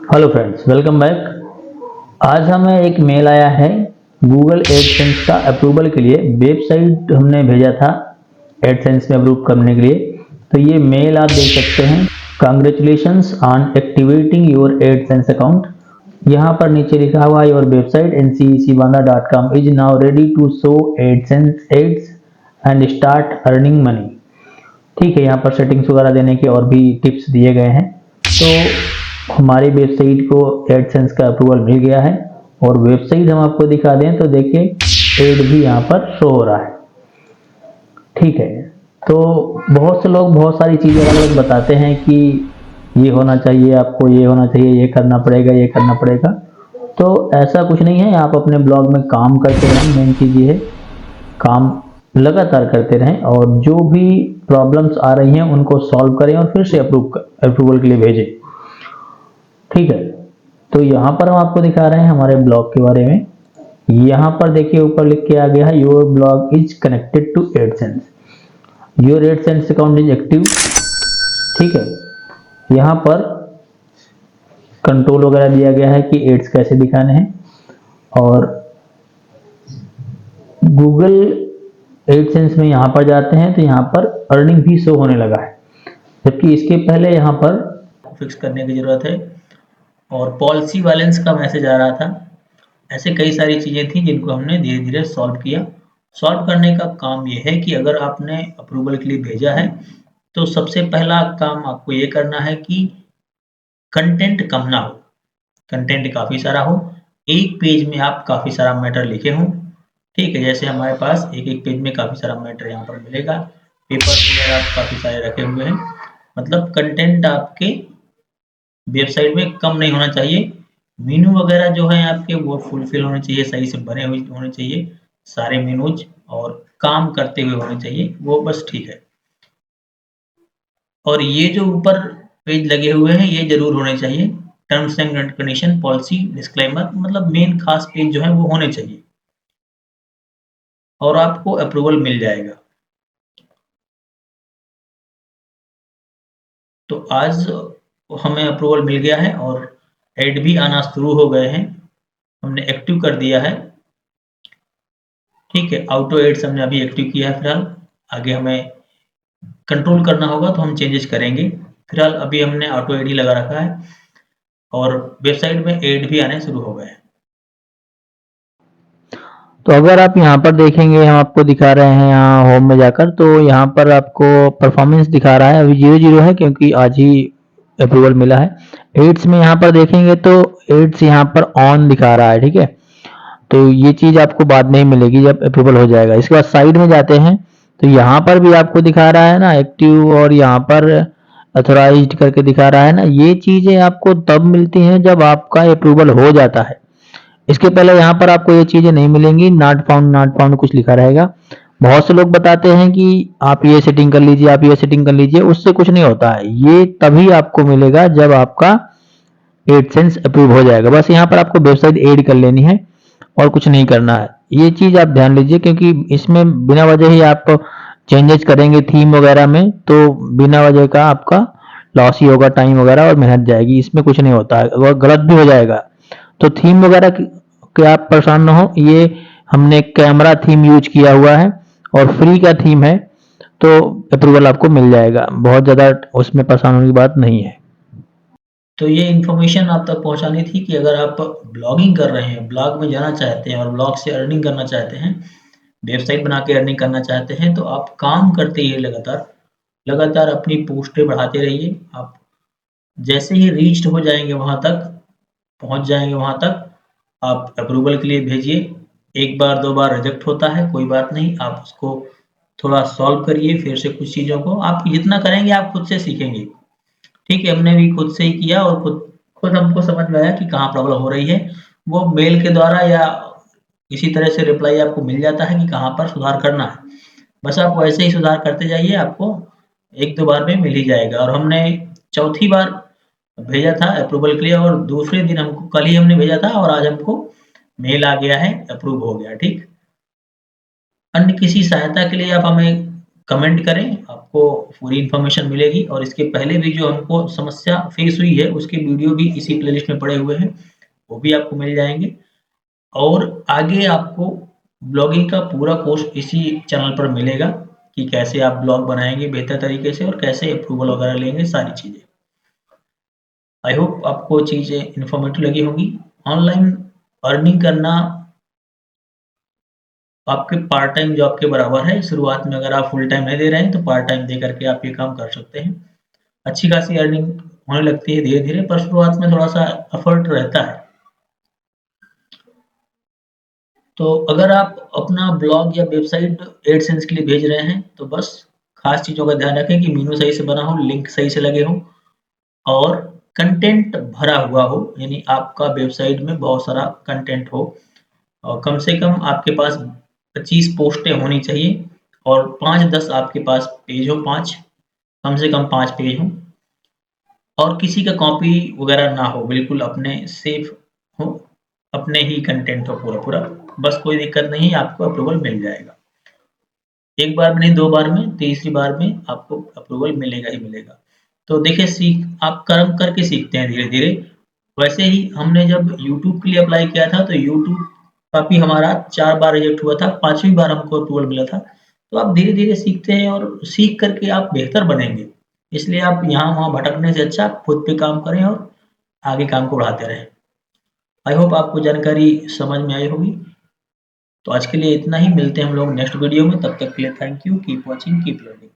Hello friends, welcome back. आज हमें एक मेल आया है गूगल एडसेंस का अप्रूवल के लिए। वेबसाइट हमने भेजा था एडसेंस में अप्रूव करने के लिए। तो ये मेल आप देख सकते हैं। Congratulations on activating your AdSense account. यहाँ पर नीचे लिखा हुआ your website ncecbanda.com is now ready to show AdSense ads and start earning money. ठीक है, यहाँ पर सेटिंग्स वगैरह देने के और भी टिप्स दिए गए हैं। तो हमारी वेबसाइट को एडसेंस का अप्रूवल मिल गया है और वेबसाइट हम आपको दिखा दें तो देखिए एड भी यहाँ पर शो हो रहा है। ठीक है, तो बहुत से लोग बहुत सारी चीज़ें अलग अलग बताते हैं कि ये होना चाहिए, आपको ये होना चाहिए, ये करना पड़ेगा, ये करना पड़ेगा। तो ऐसा कुछ नहीं है, आप अपने ब्लॉग में काम करते रहें। मेन चीज़ ये है काम लगातार करते रहें और जो भी प्रॉब्लम्स आ रही हैं उनको सॉल्व करें और फिर से अप्रूवल के लिए भेजें। ठीक है, तो यहाँ पर हम आपको दिखा रहे हैं हमारे ब्लॉग के बारे में। यहाँ पर देखिए ऊपर लिख के आ गया है your blog is connected to AdSense, your AdSense account is active. ठीक है, यहाँ पर कंट्रोल वगैरह दिया गया है कि एड्स कैसे दिखाने हैं और गूगल एडसेंस में यहाँ पर जाते हैं तो यहाँ पर अर्निंग भी शो होने लगा है, जबकि इसके पहले यहाँ पर फिक्स करने की जरूरत है और पॉलिसी बैलेंस का मैसेज आ रहा था। ऐसे कई सारी चीज़ें थी जिनको हमने धीरे धीरे सॉल्व किया। सॉल्व करने का काम ये है कि अगर आपने अप्रूवल के लिए भेजा है तो सबसे पहला काम आपको ये करना है कि कंटेंट कम ना हो, कंटेंट काफ़ी सारा हो। एक पेज में आप काफ़ी सारा मैटर लिखे हों। ठीक है, जैसे हमारे पास एक एक पेज में काफ़ी सारा मैटर यहाँ पर मिलेगा। पेपर्स वगैरह काफ़ी सारे रखे हुए हैं। मतलब कंटेंट आपके वेबसाइट में कम नहीं होना चाहिए। मेनू वगैरह जो है आपके वो फुलफिल होने चाहिए, सही से बने हुए होने चाहिए सारे मेनूज और काम करते हुए होने चाहिए, वो बस ठीक है। और ये जो ऊपर पेज लगे हुए हैं ये जरूर होने चाहिए। Terms and condition, policy, disclaimer, मतलब मेन खास पेज जो है वो होने चाहिए और आपको अप्रूवल मिल जाएगा। तो आज हमें अप्रूवल मिल गया है और ऐड भी आना शुरू हो गए हैं, हमने एक्टिव कर दिया है। ठीक है, ऑटो एड्स हमने अभी एक्टिव किया है। फिलहाल आगे हमें कंट्रोल करना होगा तो हम चेंजेस करेंगे। फिलहाल अभी हमने ऑटो एड ही लगा रखा है और वेबसाइट में एड भी आने शुरू हो गए हैं। तो अगर आप यहाँ पर देखेंगे, हम आपको दिखा रहे हैं यहाँ होम में जाकर, तो यहाँ पर आपको परफॉर्मेंस दिखा रहा है। अभी 0 है क्योंकि आज ही अप्रूवल मिला है। एड्स में यहाँ पर देखेंगे तो एड्स यहाँ पर ऑन दिखा रहा है। ठीक है, तो ये चीज आपको बाद में ही मिलेगी जब अप्रूवल हो जाएगा। इसके बाद साइड में जाते हैं तो यहाँ पर भी आपको दिखा रहा है ना एक्टिव, और यहाँ पर अथोराइज्ड करके दिखा रहा है ना। ये चीजें आपको तब मिलती हैं जब आपका अप्रूवल हो जाता है। इसके पहले यहाँ पर आपको ये चीजें नहीं मिलेंगी। नॉट फाउंड कुछ लिखा रहेगा। बहुत से लोग बताते हैं कि आप ये सेटिंग कर लीजिए, आप ये सेटिंग कर लीजिए, उससे कुछ नहीं होता है। ये तभी आपको मिलेगा जब आपका एडसेंस अप्रूव हो जाएगा। बस यहाँ पर आपको वेबसाइट ऐड कर लेनी है और कुछ नहीं करना है। ये चीज आप ध्यान लीजिए क्योंकि इसमें बिना वजह ही आप चेंजेस करेंगे थीम वगैरह में तो बिना वजह का आपका लॉस ही होगा, टाइम वगैरह और मेहनत जाएगी। इसमें कुछ नहीं होता है, अगर गलत भी हो जाएगा तो थीम वगैरह के आप परेशान ना हो। ये हमने कैमरा थीम यूज किया हुआ है और फ्री का थीम है, तो अप्रूवल आपको मिल जाएगा। बहुत ज़्यादा उसमें परेशान होने की बात नहीं है। तो ये इन्फॉर्मेशन आप तक पहुंचानी थी कि अगर आप ब्लॉगिंग कर रहे हैं, ब्लॉग में जाना चाहते हैं और ब्लॉग से अर्निंग करना चाहते हैं, वेबसाइट बना के अर्निंग करना चाहते हैं, तो आप काम करते ही लगातार लगातार अपनी पोस्टें बढ़ाते रहिए। आप जैसे ही रीच्ड हो जाएंगे वहां तक, पहुंच जाएंगे वहां तक, आप अप्रूवल के लिए भेजिए। एक बार दो बार रिजेक्ट होता है, कोई बात नहीं, आप उसको थोड़ा सॉल्व करिए। फिर से कुछ चीज़ों को आप जितना करेंगे आप खुद से सीखेंगे। ठीक है, हमने भी खुद से ही किया और खुद खुद हमको समझ में आया कि कहाँ प्रॉब्लम हो रही है। वो मेल के द्वारा या इसी तरह से रिप्लाई आपको मिल जाता है कि कहाँ पर सुधार करना है। बस आप वैसे ही सुधार करते जाइए, आपको एक दो बार में मिल ही जाएगा। और हमने चौथी बार भेजा था अप्रूवल के लिए और दूसरे दिन हमको, कल ही हमने भेजा था और आज हमको मेल आ गया है, अप्रूव हो गया। ठीक, अन्य किसी सहायता के लिए आप हमें कमेंट करें, आपको पूरी इन्फॉर्मेशन मिलेगी और इसके पहले भी जो हमको समस्या फेस हुई है उसके वीडियो भी इसी प्लेलिस्ट में पड़े हुए हैं, वो भी आपको मिल जाएँगे। और आगे आपको ब्लॉगिंग का पूरा कोर्स इसी चैनल पर मिलेगा कि कैसे आप ब्लॉग बनाएँगे बेहतर तरीके से और कैसे अप्रूवल वगैरह लेंगे, सारी चीज़ें। आई होप आपको चीज़ें इन्फॉर्मेटिव लगी होंगी। ऑनलाइन अर्निंग करना आपके पार्ट टाइम जॉब के बराबर है। शुरुआत में अगर आप फुल टाइम नहीं दे रहे हैं तो पार्ट टाइम दे करके आप ये काम कर सकते हैं। अच्छी खासी अर्निंग होने लगती है धीरे-धीरे, पर शुरुआत में थोड़ा-सा एफर्ट रहता है। तो अगर आप अपना ब्लॉग या वेबसाइट एडसेंस के लिए भेज रहे हैं, तो बस खास चीज़ों का ध्यान रखें कि मेनू सही से बना हो, लिंक सही से लगे हों और कंटेंट भरा हुआ हो, यानी आपका वेबसाइट में बहुत सारा कंटेंट हो और कम से कम आपके पास 25 पोस्टें होनी चाहिए और 5-10 आपके पास पेज हो, 5 कम से कम 5 पेज हों और किसी का कॉपी वगैरह ना हो, बिल्कुल अपने सेफ हो, अपने ही कंटेंट हो पूरा-पूरा। बस कोई दिक्कत नहीं है, आपको अप्रूवल मिल जाएगा। एक बार में नहीं, 2 बार में, तीसरी बार में आपको अप्रूवल मिलेगा ही मिलेगा। तो देखिए आप कर्म करके सीखते हैं धीरे-धीरे। वैसे ही हमने जब यूट्यूब के लिए अप्लाई किया था तो यूट्यूब का भी हमारा 4 बार रिजेक्ट हुआ था, 5वीं बार हमको अप्रूवल मिला था। तो आप धीरे-धीरे सीखते हैं और सीख कर के आप बेहतर बनेंगे। इसलिए आप यहाँ-वहाँ भटकने से अच्छा आप खुद पे काम करें और आगे काम को बढ़ाते रहें। आई होप आपको जानकारी समझ में आई होगी। तो आज के लिए इतना ही, मिलते हैं हम लोग नेक्स्ट वीडियो में, तब तक के लिए thank you, keep watching, keep learning.